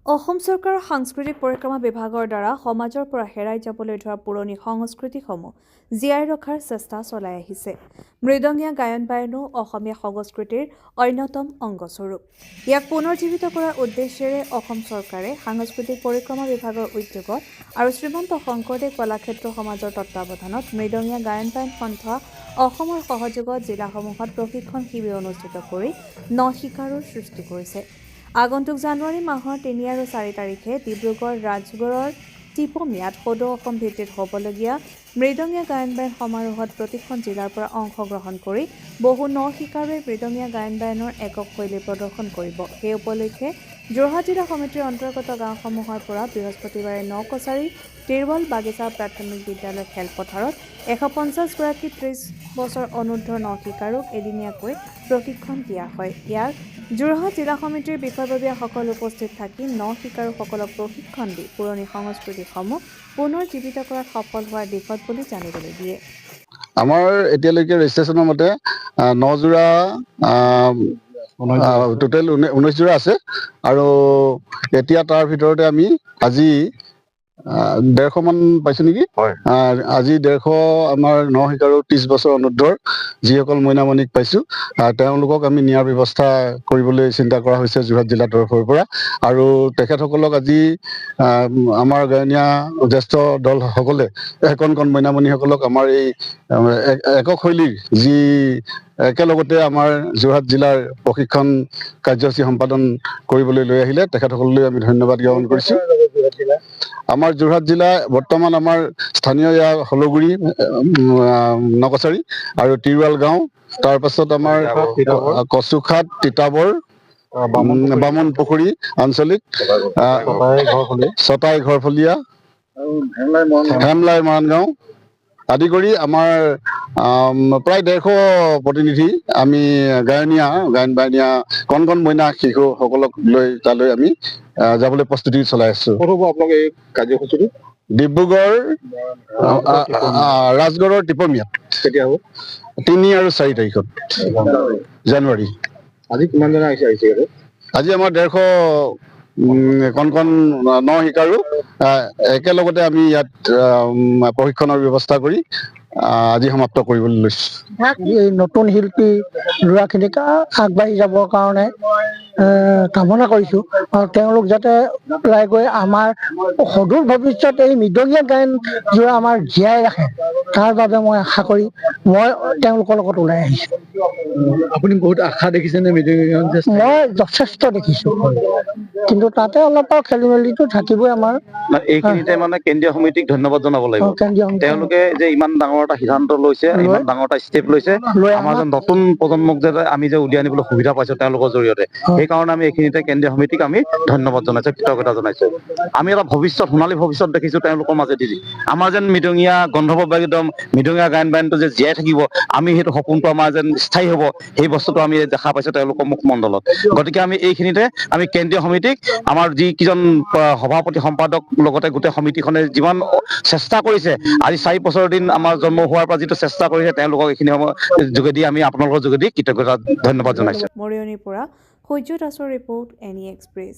অসম চৰকাৰৰ সাংস্কৃতিক পৰিক্ৰমা বিভাগৰ দ্বাৰা সমাজৰ পৰা হেৰাই যাবলৈ ধৰা পুৰণি সংস্কৃতিসমূহ জীয়াই ৰখাৰ চেষ্টা চলাই আহিছে। মৃদঙীয়া গায়ন-বায়নো অসমীয়া সংস্কৃতিৰ অন্যতম অংগস্বৰূপ। ইয়াক পুনৰুজ্জীৱিত কৰাৰ উদ্দেশ্যেৰে অসম চৰকাৰে সাংস্কৃতিক পৰিক্ৰমা বিভাগৰ উদ্যোগত আৰু শ্ৰীমন্ত শংকৰদেৱ কলাক্ষেত্ৰ সমাজৰ তত্বাৱধানত মৃদঙীয়া গায়ন-বায়ন সন্থা অসমৰ সহযোগত জিলাসমূহত প্ৰশিক্ষণ শিবিৰ অনুষ্ঠিত কৰি ন-শিকাৰুৰ সৃষ্টি কৰিছে। আগন্তুক জানুৱাৰী মাহৰ ৩ আৰু ৪ তাৰিখে ডিব্ৰুগড় ৰাজগড়ৰ টিপমিয়াত সদৌ অসম ভিত্তিত হ'বলগীয়া মৃদঙীয়া গায়ন-বায়ন সমাৰোহত প্ৰতিখন জিলাৰ পৰা অংশগ্ৰহণ কৰি বহু ন-শিকাৰুৱে মৃদঙীয়া গায়ন-বায়নৰ একক শৈলী প্ৰদৰ্শন কৰিব। সেই উপলক্ষে যোৰহাট জিলা সমিতিৰ অন্তৰ্গত গাঁওসমূহৰ পৰা বৃহস্পতিবাৰে নকছাৰী তিৰুৱাল বাগিচা প্ৰাথমিক বিদ্যালয় খেলপথাৰত ১৫০ গৰাকী ৩০ বছৰ অনুৰ্ধৰ ন-শিকাৰুক এদিনীয়াকৈ প্ৰশিক্ষণ দিয়া হয়। ইয়াক যোৰহাট জিলা সমিতিৰ বিষয়ববীয়াসকল উপস্থিত থাকি ন-শিকাৰুসকলক প্ৰশিক্ষণ দি পুৰণি সংস্কৃতিসমূহ পুনৰ জীৱিত কৰাত সফল হোৱাৰ দিশত বুলি জানিবলৈ দিয়ে। আমাৰ এতিয়ালৈকে ৰেজিষ্ট্ৰেশ্যনৰ মতে 9 যোৰা টোটেল 19 যোৰা আছে আৰু এতিয়া তাৰ ভিতৰতে আমি আজি 150 মান পাইছো নেকি। আজি 150 আমাৰ ন-শিকাৰু 30 বছৰ অনুৰ্ধৰ যিসকল মইনামণিক পাইছো তেওঁলোকক আমি নিয়াৰ ব্যৱস্থা কৰিবলৈ চিন্তা কৰা হৈছে যোৰহাট জিলা তৰফৰ পৰা। আৰু তেখেতসকলক আজি আমাৰ গায়নীয়া জ্যেষ্ঠ দলসকলে কণ মইনামণিসকলক আমাৰ এই একক শৈলীৰ যি একেলগতে আমাৰ যোৰহাট জিলাৰ প্ৰশিক্ষণ কাৰ্যসূচী সম্পাদন কৰিবলৈ লৈ আহিলে তেখেতসকললৈ আমি ধন্যবাদ জ্ঞাপন কৰিছোঁ। আমাৰ যোৰহাট জিলা বৰ্তমান আমাৰ স্থানীয় হলগুৰি নকছাৰী আৰু তিৰুৱাল গাঁও, তাৰপাছত আমাৰ কচুখাট তিতাবৰ বামন পুখুৰী আঞ্চলিক ছটাই ঘৰফলীয়া হেমলাই মৰাণগাঁও আদি কৰি আমাৰ প্ৰায় 150 প্ৰতিনিধি আমি গায়ন-বায়নীয়া কণ মইনা শিশুসকলক লৈ তালৈ আমি যাবলৈ প্ৰস্তুতি চলাই আছো। আপোনালোকে এই কাৰ্যসূচীটো ডিব্ৰুগড় ৰাজগড়ৰ টিপমিয়াত কেতিয়া হ'ব? 3 আৰু 4 তাৰিখত জানুৱাৰী। আজি কিমান জনা আহিছে? আজি আমাৰ 150 কণ ন-শিকাৰু একেলগতে আমি ইয়াত প্ৰশিক্ষণৰ ব্যৱস্থা কৰি আজি সমাপ্ত কৰিবলৈ লৈছো। এই নতুন শিল্পী ল'ৰাখিনিক আগবাঢ়ি যাবৰ কাৰণে কামনা কৰিছোঁ আৰু তেওঁলোক যাতে ওলাই গৈ আমাৰ সদূৰ ভৱিষ্যত এই মৃদঙীয়া গায়ন যোৰা আমাৰ জীয়াই ৰাখে তাৰ বাবে মই আশা কৰি মই তেওঁলোকৰ লগত ওলাই আহিছোঁ। আপুনি বহুত আশা দেখিছেনে মৃদঙীয়া গায়ন? মই যথেষ্ট দেখিছোঁ, কিন্তু তাতে অলপ খেলি মেলিটো থাকিবই। আমাৰ এইখিনিতে মানে কেন্দ্ৰীয় সমিতিক ধন্যবাদ জনাব লাগিব। তেওঁলোকে যে ইমান ডাঙৰ এটা সিদ্ধান্ত লৈছে, ইমান ডাঙৰ এটা ষ্টেপ লৈছে, আমাৰ যে নতুন প্ৰজন্মক যে আমি যে উলিয়াই আনিবলৈ সুবিধা পাইছো তেওঁলোকৰ জৰিয়তে, সেইকাৰণে আমি এইখিনিতে কেন্দ্ৰীয় সমিতিক আমি ধন্যবাদ জনাইছো, কৃতজ্ঞতা জনাইছো। আমি এটা ভৱিষ্যত, সোণালী ভৱিষ্যত দেখিছো তেওঁলোকৰ মাজেদি। আমাৰ যেন মৃদঙীয়া গন্ধৰ্ব একদম মৃদঙীয়া গায়ন-বায়নটো যে জীয়াই থাকিব, আমি সেইটো সপোনটো আমাৰ যেন স্থায়ী হ'ব, সেই বস্তুটো আমি দেখা পাইছো তেওঁলোকৰ মুখমণ্ডলত। গতিকে আমি এইখিনিতে আমি কেন্দ্ৰীয় সমিতিক, আমাৰ যি কিজন সভাপতি সম্পাদক লগতে গোটেই সমিতিখনে যিমান চেষ্টা কৰিছে, আজি 4 বছৰ দিন আমাৰ জন্ম হোৱাৰ পৰা যিটো চেষ্টা কৰিছে তেওঁলোকক এইখিনি সময় যোগেদি আমি আপোনালোকৰ যোগেদি কৃতজ্ঞতা ধন্যবাদ জনাইছো। মৰিয়নিৰ পৰা সূৰ্য দাসৰ ৰিপৰ্ট, NE এক্সপ্ৰেছ।